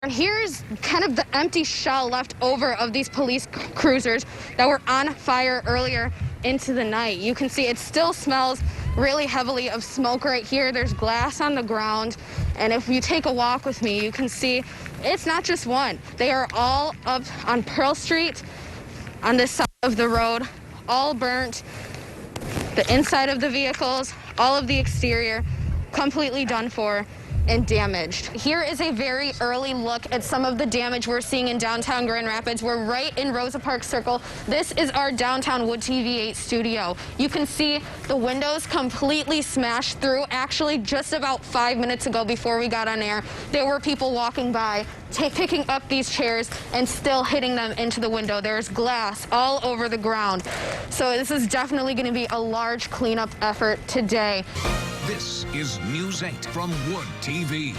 And here's kind of the empty shell left over of these police cruisers that were on fire earlier into the night. You can see it still smells really heavily of smoke right here. There's glass on the ground. And if you take a walk with me, you can see it's not just one. They are all up on Pearl Street on this side of the road, all burnt. The inside of the vehicles, all of the exterior, completely done for and damaged. Here is a very early look at some of the damage we're seeing in downtown Grand Rapids. We're right in Rosa Parks Circle. This is our downtown Wood TV8 studio. You can see the windows completely smashed through. Actually, just about 5 minutes ago before we got on air, there were people walking by, picking up these chairs and still hitting them into the window. There's glass all over the ground. So this is definitely going to be a large cleanup effort today. This is News 8 from Wood TV.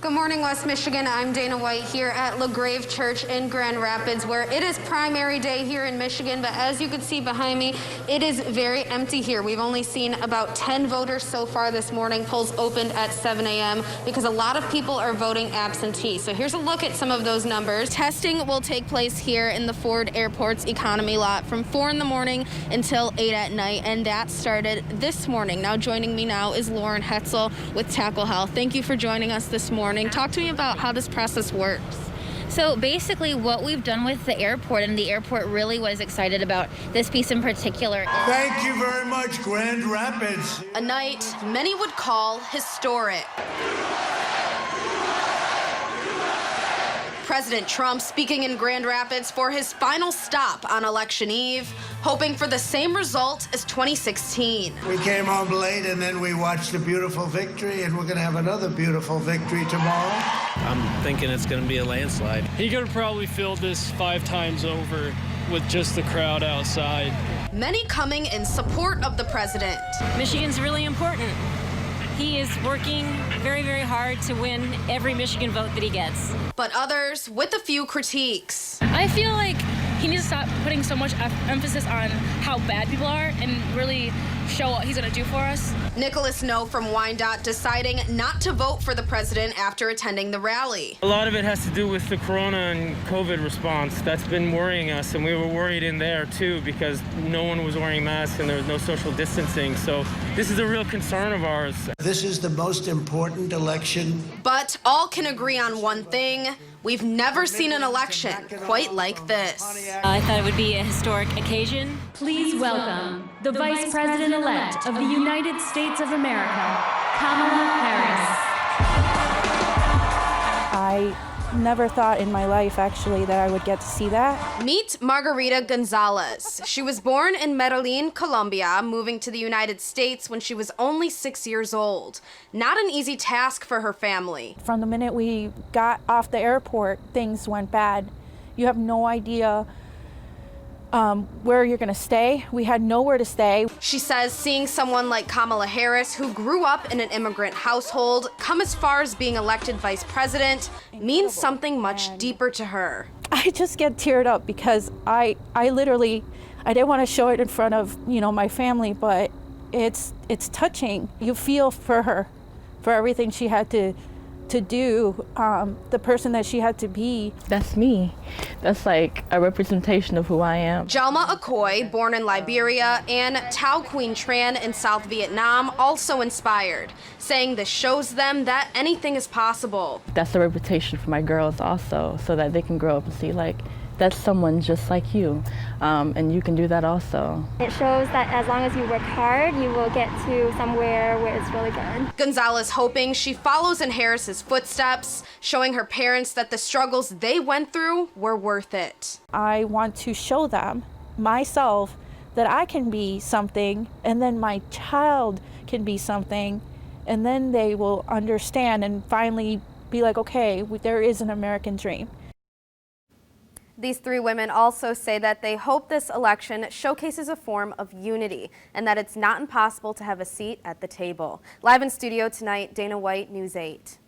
Good morning, West Michigan. I'm Dana Whyte here at LaGrave Church in Grand Rapids, where it is primary day here in Michigan. But as you can see behind me, it is very empty here. We've only seen about 10 voters so far this morning. Polls opened at 7 a.m. because a lot of people are voting absentee. So here's a look at some of those numbers. Testing will take place here in the Ford Airport's economy lot from 4 in the morning until 8 at night, and that started this morning. Now joining me now is Lauren Hetzel with Tackle Health. Thank you for joining us this morning. Talk to me about how this process works. So basically what we've done with the airport, and the airport really was excited about this piece in particular. Thank you very much, Grand Rapids. A night many would call historic. President Trump speaking in Grand Rapids for his final stop on election eve, hoping for the same result as 2016. We came home late and then we watched a beautiful victory, and we're going to have another beautiful victory tomorrow. I'm thinking it's going to be a landslide. He could have probably filled this 5 times over with just the crowd outside. Many coming in support of the president. Michigan's really important. He is working very, very hard to win every Michigan vote that he gets. But others with a few critiques. I feel like he needs to stop putting so much emphasis on how bad people are and really show what he's going to do for us. Nicholas No from Whyte deciding not to vote for the president after attending the rally. A lot of it has to do with the corona and COVID response. That's been worrying us, and we were worried in there too because no one was wearing masks and there was no social distancing. So this is a real concern of ours. This is the most important election. But all can agree on one thing. We've never seen an election quite like this. I thought it would be a historic occasion. Please welcome the Vice President-elect of the United States of America, Kamala Harris. I never thought in my life, actually, that I would get to see that. Meet Margarita Gonzalez. She was born in Medellin, Colombia, moving to the United States when she was only 6 years old. Not an easy task for her family. From the minute we got off the airport, things went bad. You have no idea where you're gonna stay. We had nowhere to stay. She says seeing someone like Kamala Harris, who grew up in an immigrant household, come as far as being elected vice president means something much deeper to her. I just get teared up because I literally, I didn't want to show it in front of, my family, but it's touching. You feel for her, for everything she had to do, the person that she had to be. That's me. That's like a representation of who I am. Jalma Akoy, born in Liberia, and Tao Queen Tran in South Vietnam, also inspired, saying this shows them that anything is possible. That's a reputation for my girls also, so that they can grow up and see, like, that's someone just like you, and you can do that also. It shows that as long as you work hard, you will get to somewhere where it's really good. Gonzalez hoping she follows in Harris's footsteps, showing her parents that the struggles they went through were worth it. I want to show them, myself, that I can be something, and then my child can be something, and then they will understand and finally be like, okay, there is an American dream. These 3 women also say that they hope this election showcases a form of unity and that it's not impossible to have a seat at the table. Live in studio tonight, Dana Whyte, News 8.